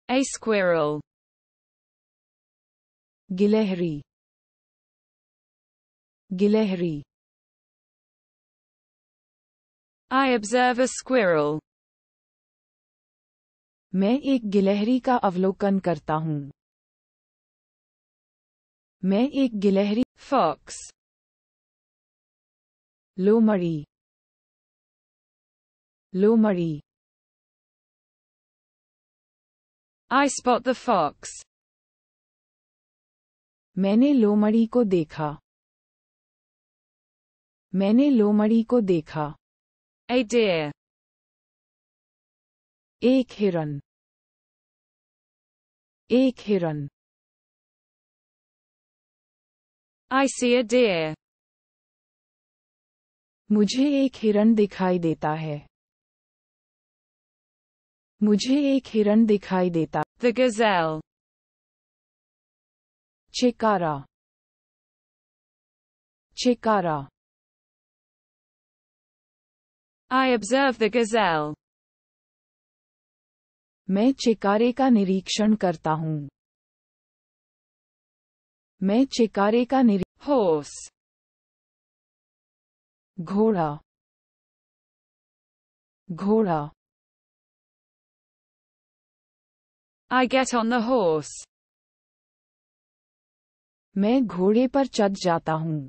A squirrel. गिलहरी, गिलहरी. I observe a squirrel. मैं एक गिलहरी का अवलोकन करता हूँ. मैं एक गिलहरी. Fox. लोमड़ी, लोमड़ी. I spot the fox. मैंने लोमड़ी को देखा. मैंने लोमड़ी को देखा. A deer. एक हिरन, एक हिरन. I see a deer. मुझे एक हिरन दिखाई देता है. मुझे एक हिरन दिखाई देता. The gazelle. चिकारा, चिकारा. I observe the gazelle. मैं चिकारे का निरीक्षण करता हूँ. मैं चिकारे का Horse. घोड़ा, घोड़ा. I get on the horse. मैं घोड़े पर चढ़ जाता हूँ.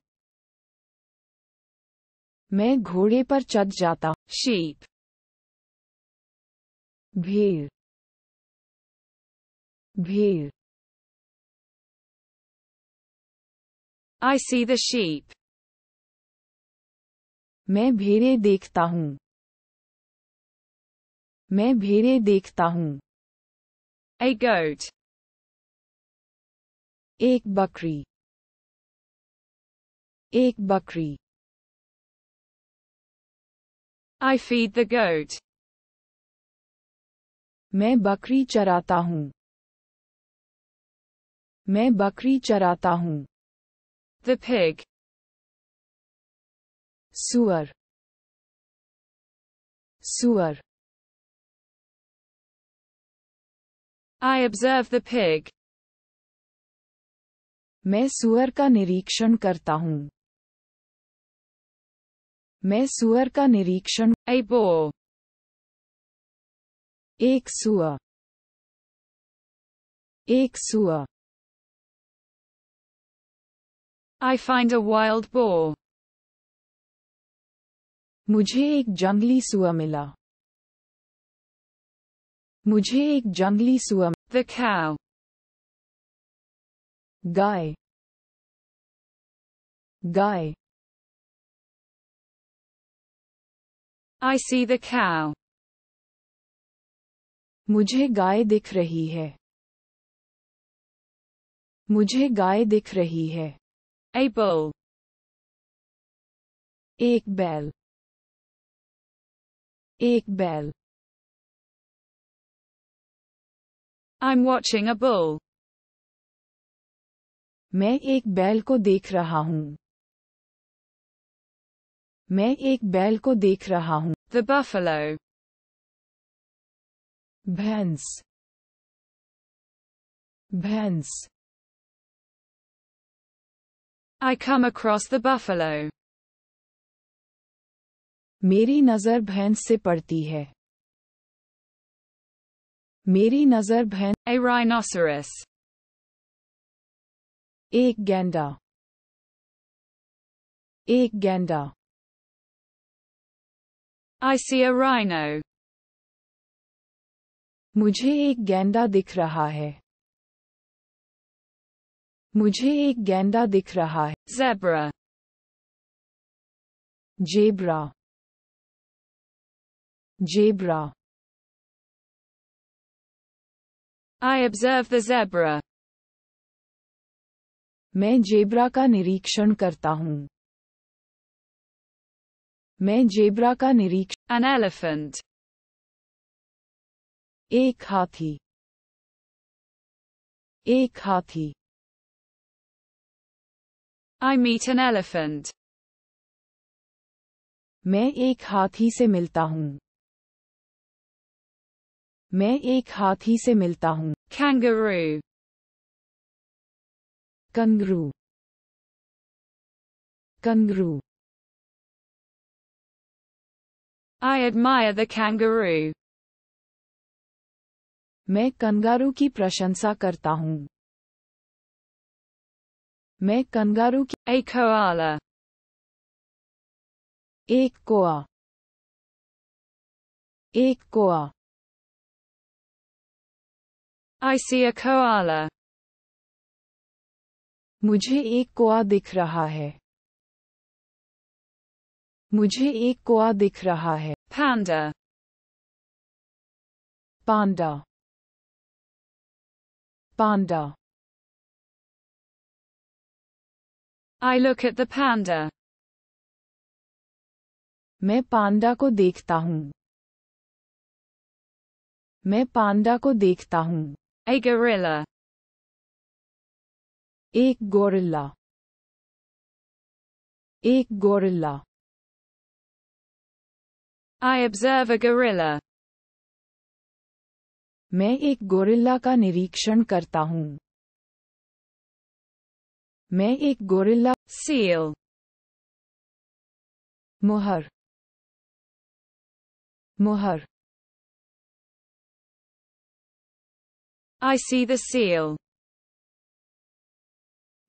मैं घोड़े पर चढ़ जाता. Sheep. भेड़, भेड़. I see the sheep. मैं भेड़ें देखता हूँ. मैं भेड़ें देखता हूँ. A goat. एक बकरी, एक बकरी. I feed the goat. मैं बकरी चराता हूँ. मैं बकरी चराता हूँ. The pig. सुअर, सुअर. I observe the pig. मैं सुअर का निरीक्षण करता हूँ. मैं सुअर का निरीक्षण. A boar. एक सुअर, एक सुअर. I find a wild boar. मुझे एक जंगली सुअर मिला. मुझे एक जंगली सुअर. The cow. Guy, guy. I see the cow. मुझे गाय दिख रही है. मुझे गाय दिख रही है. A bull. एक बैल, एक बैल. I'm watching a bull. मैं एक बैल को देख रहा हूँ. मैं एक बैल को देख रहा हूँ. The buffalo. भैंस, भैंस. I come across the buffalo. मेरी नज़र भैंस से पड़ती है. मेरी नज़र भैंस. A rhinoceros. एक गैंडा, एक गैंडा. I see a rhino. मुझे एक गैंडा दिख रहा है. मुझे एक गैंडा दिख रहा है. Zebra. Zebra, zebra. I observe the zebra. मैं जेब्रा का निरीक्षण करता हूँ. मैं जेब्रा का निरीक्षण. An elephant. एक हाथी, एक हाथी. I meet an elephant. मैं एक हाथी से मिलता हूँ. मैं एक हाथी से मिलता हूँ. Kangaroo. कंगरू. कंगरू. I admire the kangaroo. मैं कंगारू की प्रशंसा करता हूँ. मैं कंगारू की. A koala. एक कोआ. एक कोआ. I see a koala. मुझे एक कोआ दिख रहा है. मुझे एक कोआ दिख रहा है. Panda. Panda. Panda. I look at the panda. मैं पांडा को देखता हूँ. मैं पांडा को देखता हूँ. A gorilla. एक गोरिल्ला. एक gorilla. I observe a gorilla. मैं एक गोरिल्ला का निरीक्षण करता हूँ. मैं एक गोरिल्ला. Seal. मुहर. मुहर. I see the seal.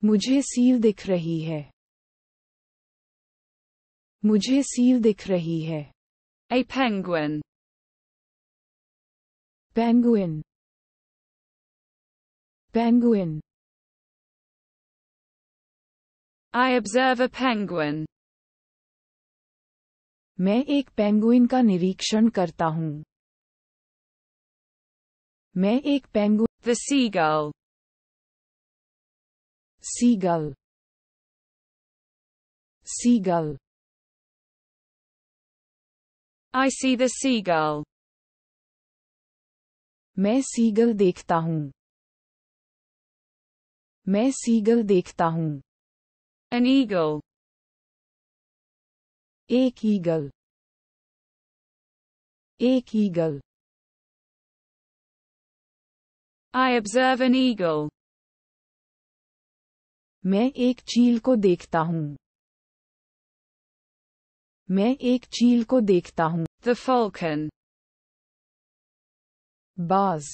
मुझे सील दिख रही है. मुझे सील दिख रही है. A penguin. Penguin. Penguin. I observe a penguin. मैं एक पेंगुइन का निरीक्षण करता हूँ. मैं एक penguin. The seagull. Seagull. Seagull. I see the seagull. मैं सीगल देखता हूँ. मैं सीगल देखता हूँ. An eagle. एक ईगल. एक eagle. I observe an eagle. मैं एक चील को देखता हूँ. मैं एक चील को देखता हूँ. The falcon. बाज.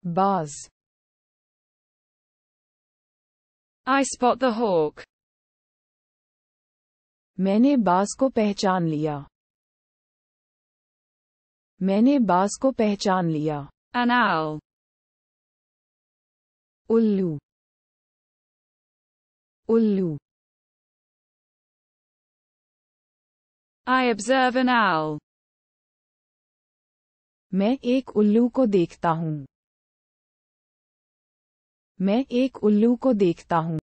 बाज. I spot the hawk. मैंने बाज को पहचान लिया. मैंने बाज को पहचान लिया. An owl. उल्लू. उल्लू. I observe an owl. मैं एक उल्लू को देखता हूँ. मैं एक उल्लू को देखता हूँ.